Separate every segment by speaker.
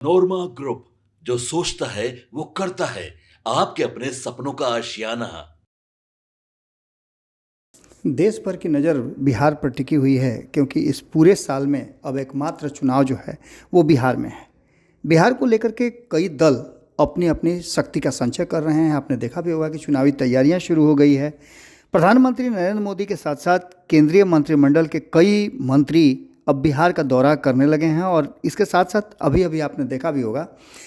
Speaker 1: नोरमा group, जो सोचता है वो करता है। आपके अपने सपनों का आशियाना।
Speaker 2: देश भर की नज़र बिहार पर टिकी हुई है, क्योंकि इस पूरे साल में अब एकमात्र चुनाव जो है वो बिहार में है। बिहार को लेकर के कई दल अपनी अपनी शक्ति का संचय कर रहे हैं। आपने देखा भी होगा कि चुनावी तैयारियां शुरू हो गई है। प्रधानमंत्री नरेंद्र मोदी के साथ साथ केंद्रीय मंत्रिमंडल के कई मंत्री अब बिहार का दौरा करने लगे हैं, और इसके साथ साथ अभी अभी आपने देखा भी होगा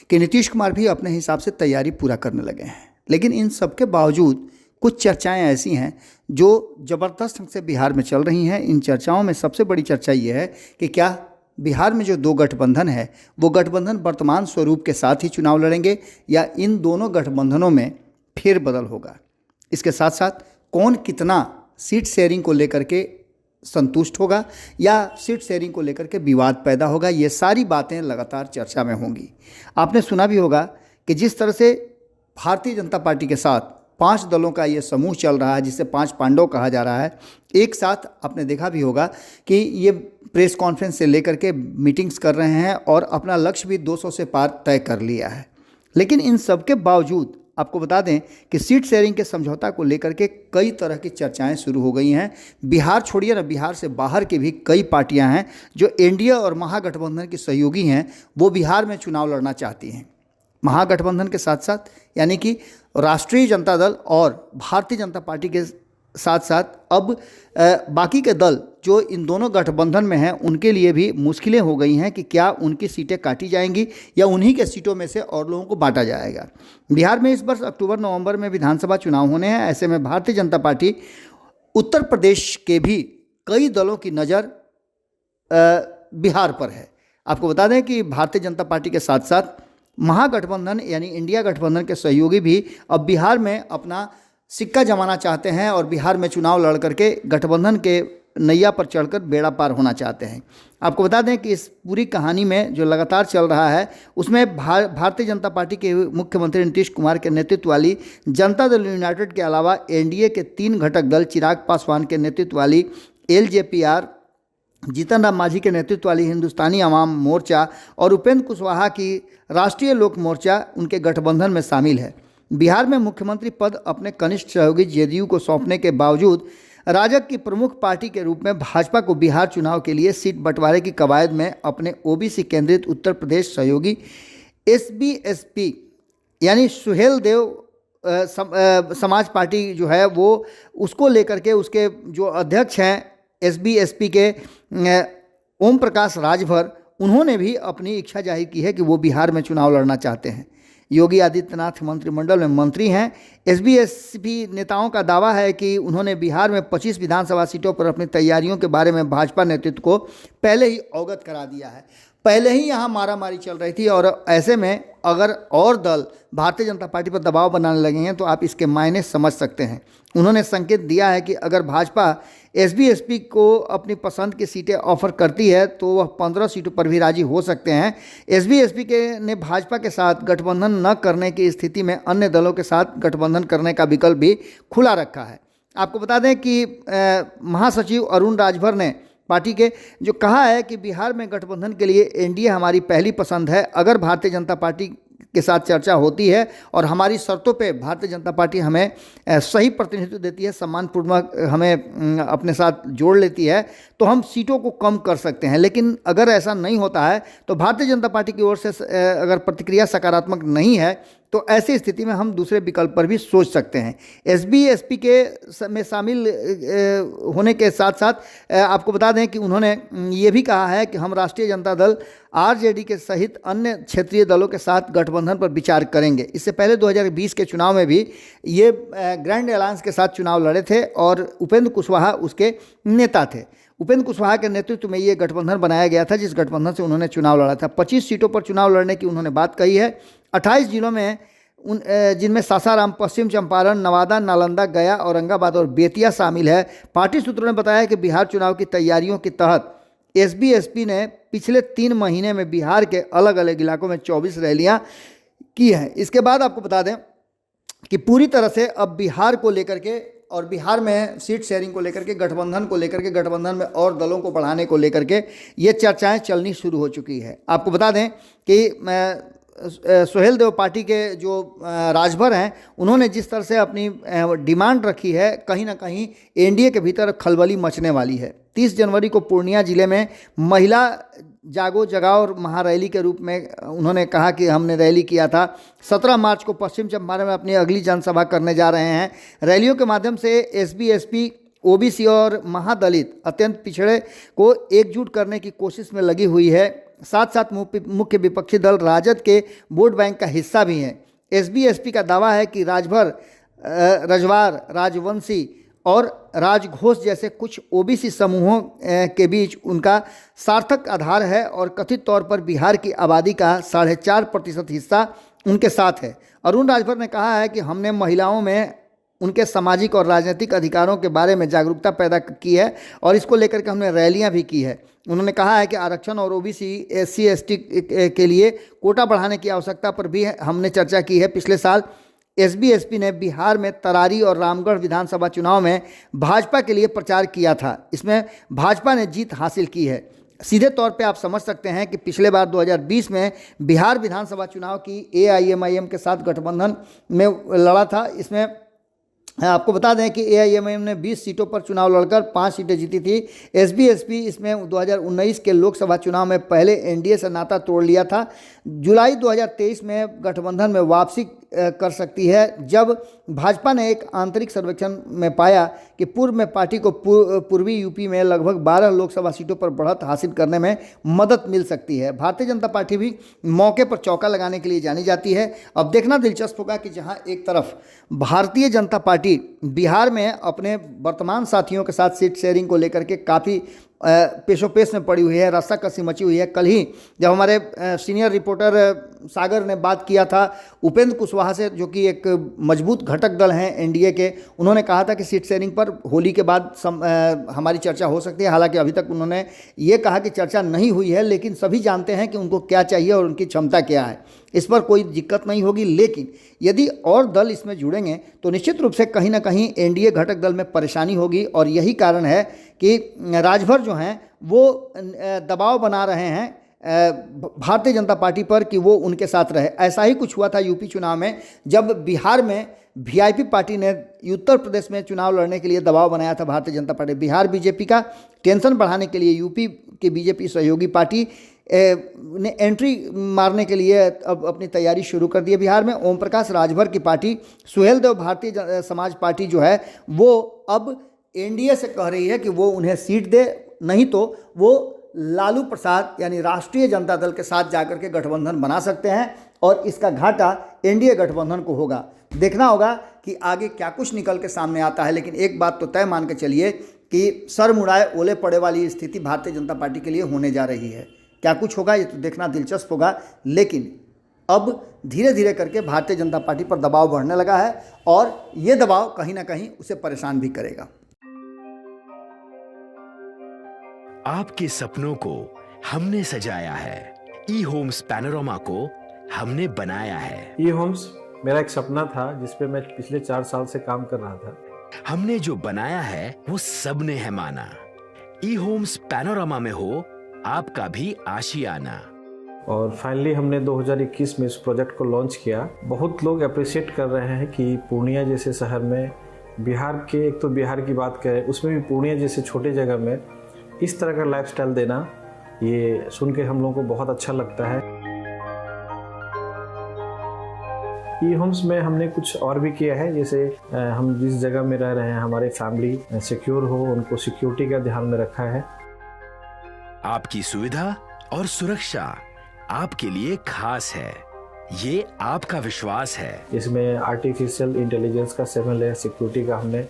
Speaker 2: कि नीतीश कुमार भी अपने हिसाब से तैयारी पूरा करने लगे हैं। लेकिन इन सब के बावजूद कुछ चर्चाएं ऐसी हैं जो ज़बरदस्त ढंग से बिहार में चल रही हैं। इन चर्चाओं में सबसे बड़ी चर्चा ये है कि क्या बिहार में जो दो गठबंधन है वो गठबंधन वर्तमान स्वरूप के साथ ही चुनाव लड़ेंगे, या इन दोनों गठबंधनों में फेरबदल होगा। इसके साथ साथ कौन कितना सीट शेयरिंग को लेकर के संतुष्ट होगा, या सीट शेयरिंग को लेकर के विवाद पैदा होगा, ये सारी बातें लगातार चर्चा में होंगी। आपने सुना भी होगा कि जिस तरह से भारतीय जनता पार्टी के साथ 5 दलों का ये समूह चल रहा है, जिसे 5 पांडव कहा जा रहा है, एक साथ आपने देखा भी होगा कि ये प्रेस कॉन्फ्रेंस से लेकर के मीटिंग्स कर रहे हैं और अपना लक्ष्य भी 200 से पार तय कर लिया है। लेकिन इन सब के बावजूद आपको बता दें कि सीट शेयरिंग के समझौता को लेकर के कई तरह की चर्चाएं शुरू हो गई हैं। बिहार छोड़िए ना, बिहार से बाहर की भी कई पार्टियां हैं जो एनडीए और महागठबंधन की सहयोगी हैं, वो बिहार में चुनाव लड़ना चाहती हैं। महागठबंधन के साथ साथ यानी कि राष्ट्रीय जनता दल और भारतीय जनता पार्टी के साथ साथ अब बाकी के दल जो इन दोनों गठबंधन में हैं, उनके लिए भी मुश्किलें हो गई हैं कि क्या उनकी सीटें काटी जाएंगी या उन्हीं के सीटों में से और लोगों को बांटा जाएगा। बिहार में इस वर्ष अक्टूबर नवंबर में विधानसभा चुनाव होने हैं। ऐसे में भारतीय जनता पार्टी उत्तर प्रदेश के भी कई दलों की नज़र बिहार पर है। आपको बता दें कि भारतीय जनता पार्टी के साथ साथ महागठबंधन यानी इंडिया गठबंधन के सहयोगी भी अब बिहार में अपना सिक्का जमाना चाहते हैं और बिहार में चुनाव लड़ करके गठबंधन के नैया पर चढ़कर बेड़ा पार होना चाहते हैं। आपको बता दें कि इस पूरी कहानी में जो लगातार चल रहा है उसमें भारतीय जनता पार्टी के मुख्यमंत्री नीतीश कुमार के नेतृत्व वाली जनता दल यूनाइटेड के अलावा एनडीए के 3 घटक दल चिराग पासवान के नेतृत्व वाली एलजेपीआर, जीतन राम मांझी के नेतृत्व वाली हिंदुस्तानी अवाम मोर्चा और उपेंद्र कुशवाहा की राष्ट्रीय लोक मोर्चा उनके गठबंधन में शामिल है। बिहार में मुख्यमंत्री पद अपने कनिष्ठ सहयोगी जेडीयू को सौंपने के बावजूद राजग की प्रमुख पार्टी के रूप में भाजपा को बिहार चुनाव के लिए सीट बंटवारे की कवायद में अपने ओबीसी केंद्रित उत्तर प्रदेश सहयोगी एसबीएसपी यानी सुहेल देव समाज पार्टी जो है वो उसको लेकर के उसके जो अध्यक्ष हैं एसबीएसपी के ओम प्रकाश राजभर, उन्होंने भी अपनी इच्छा जाहिर की है कि वो बिहार में चुनाव लड़ना चाहते हैं। योगी आदित्यनाथ मंत्रिमंडल में मंत्री हैं। एसबीएसपी नेताओं का दावा है कि उन्होंने बिहार में 25 विधानसभा सीटों पर अपनी तैयारियों के बारे में भाजपा नेतृत्व को पहले ही अवगत करा दिया है। पहले ही यहाँ मारामारी चल रही थी, और ऐसे में अगर और दल भारतीय जनता पार्टी पर दबाव बनाने लगे हैं तो आप इसके मायने समझ सकते हैं। उन्होंने संकेत दिया है कि अगर भाजपा एसबीएसपी को अपनी पसंद की सीटें ऑफर करती है तो वह 15 सीटों पर भी राजी हो सकते हैं। एसबीएसपी के ने भाजपा के साथ गठबंधन न करने की स्थिति में अन्य दलों के साथ गठबंधन करने का विकल्प भी खुला रखा है। आपको बता दें कि महासचिव अरुण राजभर ने पार्टी के जो कहा है कि बिहार में गठबंधन के लिए एनडीए हमारी पहली पसंद है। अगर भारतीय जनता पार्टी के साथ चर्चा होती है और हमारी शर्तों पे भारतीय जनता पार्टी हमें सही प्रतिनिधित्व देती है, सम्मानपूर्वक हमें अपने साथ जोड़ लेती है, तो हम सीटों को कम कर सकते हैं। लेकिन अगर ऐसा नहीं होता है तो भारतीय जनता पार्टी की ओर से अगर प्रतिक्रिया सकारात्मक नहीं है तो ऐसी स्थिति में हम दूसरे विकल्प पर भी सोच सकते हैं। एसबीएसपी के में शामिल होने के साथ साथ आपको बता दें कि उन्होंने ये भी कहा है कि हम राष्ट्रीय जनता दल आरजेडी के सहित अन्य क्षेत्रीय दलों के साथ गठबंधन पर विचार करेंगे। इससे पहले 2020 के चुनाव में भी ये ग्रैंड अलायंस के साथ चुनाव लड़े थे और उपेंद्र कुशवाहा उसके नेता थे। उपेंद्र कुशवाहा के नेतृत्व में ये गठबंधन बनाया गया था, जिस गठबंधन से उन्होंने चुनाव लड़ा था। 25 सीटों पर चुनाव लड़ने की उन्होंने बात कही है। 28 जिलों में जिनमें सासाराम, पश्चिम चंपारण, नवादा, नालंदा, गया, औरंगाबाद और बेतिया शामिल है। पार्टी सूत्रों ने बताया कि बिहार चुनाव की तैयारियों के तहत एसबीएसपी ने पिछले 3 महीने में बिहार के अलग अलग इलाकों में 24 रैलियां की हैं। इसके बाद आपको बता दें कि पूरी तरह से अब बिहार को लेकर के और बिहार में सीट शेयरिंग को लेकर के, गठबंधन को लेकर के, गठबंधन में और दलों को बढ़ाने को लेकर के ये चर्चाएं चलनी शुरू हो चुकी है। आपको बता दें कि सुहेल देव पार्टी के जो राजभर हैं, उन्होंने जिस तरह से अपनी डिमांड रखी है, कहीं ना कहीं एनडीए के भीतर खलबली मचने वाली है। 30 जनवरी को पूर्णिया जिले में महिला जागो जगाओ महारैली के रूप में उन्होंने कहा कि हमने रैली किया था। 17 मार्च को पश्चिम चंपारण में अपनी अगली जनसभा करने जा रहे हैं। रैलियों के माध्यम से एसबी, एसपी, ओबीसी और महादलित अत्यंत पिछड़े को एकजुट करने की कोशिश में लगी हुई है। साथ साथ मुख्य विपक्षी दल राजद के वोट बैंक का हिस्सा भी हैं। एसबी, एसपी का दावा है कि राजभर, रजवार, राजवंशी और राजघोष जैसे कुछ ओबीसी समूहों के बीच उनका सार्थक आधार है और कथित तौर पर बिहार की आबादी का 4.5% हिस्सा उनके साथ है। अरुण राजभर ने कहा है कि हमने महिलाओं में उनके सामाजिक और राजनीतिक अधिकारों के बारे में जागरूकता पैदा की है और इसको लेकर के हमने रैलियां भी की है। उन्होंने कहा है कि आरक्षण और ओबीसी, एससी, एसटी के लिए कोटा बढ़ाने की आवश्यकता पर भी हमने चर्चा की है। पिछले साल एसबी, एसपी ने बिहार में तरारी और रामगढ़ विधानसभा चुनाव में भाजपा के लिए प्रचार किया था। इसमें भाजपा ने जीत हासिल की है। सीधे तौर पे आप समझ सकते हैं कि पिछले बार 2020 में बिहार विधानसभा चुनाव की एआईएमआईएम के साथ गठबंधन में लड़ा था। इसमें आपको बता दें कि एआईएमआईएम ने 20 सीटों पर चुनाव लड़कर 5 सीटें जीती थी। एसबी, एसपी इसमें 2019 के लोकसभा चुनाव में पहले एनडीए से नाता तोड़ लिया था। जुलाई 2023 में गठबंधन में वापसी कर सकती है, जब भाजपा ने एक आंतरिक सर्वेक्षण में पाया कि पूर्व में पार्टी को पूर्वी यूपी में लगभग 12 लोकसभा सीटों पर बढ़त हासिल करने में मदद मिल सकती है। भारतीय जनता पार्टी भी मौके पर चौका लगाने के लिए जानी जाती है। अब देखना दिलचस्प होगा कि जहां एक तरफ भारतीय जनता पार्टी बिहार में अपने वर्तमान साथियों के साथ सीट शेयरिंग को लेकर के काफ़ी पेशोपेश में पड़ी हुई है, रस्साकसी मची हुई है। कल ही जब हमारे सीनियर रिपोर्टर सागर ने बात किया था उपेंद्र कुशवाहा से, जो कि एक मजबूत घटक दल हैं एनडीए के, उन्होंने कहा था कि सीट शेयरिंग पर होली के बाद हमारी चर्चा हो सकती है। हालांकि अभी तक उन्होंने ये कहा कि चर्चा नहीं हुई है, लेकिन सभी जानते हैं कि उनको क्या चाहिए और उनकी क्षमता क्या है। इस पर कोई दिक्कत नहीं होगी। लेकिन यदि और दल इसमें जुड़ेंगे तो निश्चित रूप से कहीं ना कहीं एनडीए घटक दल में परेशानी होगी और यही कारण है कि राजभर जो हैं वो दबाव बना रहे हैं भारतीय जनता पार्टी पर कि वो उनके साथ रहे। ऐसा ही कुछ हुआ था यूपी चुनाव में, जब बिहार में वीआईपी पार्टी ने उत्तर प्रदेश में चुनाव लड़ने के लिए दबाव बनाया था भारतीय जनता पार्टी। बिहार बीजेपी का टेंशन बढ़ाने के लिए यूपी की बीजेपी सहयोगी पार्टी ने एंट्री मारने के लिए अब अपनी तैयारी शुरू कर दी है। बिहार में ओम प्रकाश राजभर की पार्टी सुहेल देव भारतीय समाज पार्टी जो है वो अब एनडीए से कह रही है कि वो उन्हें सीट दे, नहीं तो वो लालू प्रसाद यानी राष्ट्रीय जनता दल के साथ जाकर के गठबंधन बना सकते हैं और इसका घाटा एनडीए गठबंधन को होगा। देखना होगा कि आगे क्या कुछ निकल के सामने आता है। लेकिन एक बात तो तय मान के चलिए कि सर मुड़ाए ओले पड़े वाली स्थिति भारतीय जनता पार्टी के लिए होने जा रही है। क्या कुछ होगा ये तो देखना दिलचस्प होगा। लेकिन अब धीरे धीरे करके भारतीय जनता पार्टी पर दबाव बढ़ने लगा है और ये दबाव कहीं ना कहीं उसे परेशान भी करेगा।
Speaker 3: आपके सपनों को हमने सजाया है, ई होम्स पैनोरामा को हमने बनाया है।
Speaker 4: ई होम्स मेरा एक सपना था जिस पे मैं पिछले 4 साल से काम कर रहा था।
Speaker 3: हमने जो बनाया है वो सबने है माना। ई होम्स पैनोरामा में हो आपका भी आशियाना।
Speaker 4: और फाइनली हमने 2021 में इस प्रोजेक्ट को लॉन्च किया। बहुत लोग अप्रिशिएट कर रहे हैं कि पूर्णिया जैसे शहर में, बिहार के, एक तो बिहार की बात करें उसमें भी पूर्णिया जैसे छोटे जगह में इस तरह का लाइफस्टाइल देना, ये सुन के हम लोगों को बहुत अच्छा लगता है। ई होम्स में हमने कुछ और भी किया है, जैसे हम जिस जगह में रह रहे हैं हमारे फैमिली सिक्योर हो, उनको सिक्योरिटी का ध्यान में रखा है।
Speaker 3: आपकी सुविधा और सुरक्षा आपके लिए खास है, ये आपका विश्वास है।
Speaker 4: इसमें आर्टिफिशियल इंटेलिजेंस का 7 लेयर सिक्योरिटी का हमने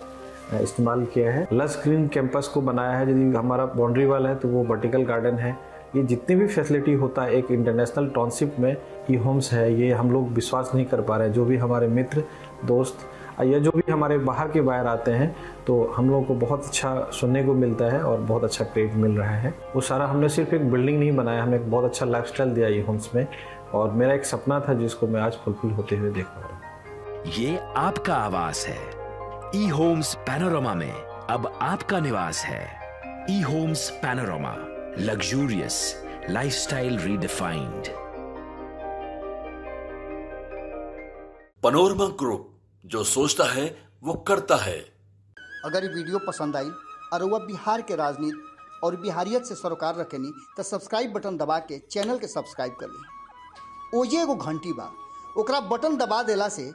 Speaker 4: इस्तेमाल किया है। लस ग्रीन कैंपस को बनाया है। यदि हमारा बाउंड्री वाल है तो वो वर्टिकल गार्डन है। ये जितनी भी फैसिलिटी होता है एक इंटरनेशनल टाउनशिप में ई होम्स है, ये हम लोग विश्वास नहीं कर पा रहे हैं। जो भी हमारे मित्र, दोस्त या जो भी हमारे बाहर के बाहर आते हैं तो हम लोगों को बहुत अच्छा सुनने को मिलता है और बहुत अच्छा क्रेडिट मिल रहा है। वो सारा हमने सिर्फ एक बिल्डिंग नहीं बनाया, हमने एक बहुत अच्छा लाइफस्टाइल दिया ई होम्स में और मेरा एक सपना था जिसको मैं आज फुलफिल होते हुए देख पा रहा हूँ।
Speaker 3: ये आपका आवास है। ई होम्स पैनोरामा में अब आपका निवास है। E Homes Panorama, luxurious lifestyle redefined.
Speaker 1: Panorama group, जो सोचता है वो करता है।
Speaker 2: अगर ये वीडियो पसंद आई और वह बिहार के राजनीति और बिहारियत से सरोकार रखेनी तो सब्सक्राइब बटन दबा के चैनल के सब्सक्राइब कर ली। ओजे एगो घंटी बा, ओकरा बटन दबा देला से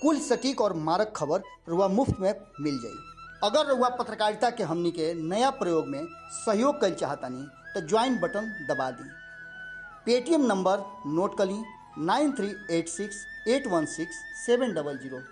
Speaker 2: कुल सटीक और मारक खबर रुआ मुफ्त में मिल जाई। अगर रुआ पत्रकारिता के हमनी के नया प्रयोग में सहयोग कर चाहतानी तो ज्वाइन बटन दबा दी। पेटीएम नंबर नोट कर ली 9386816700।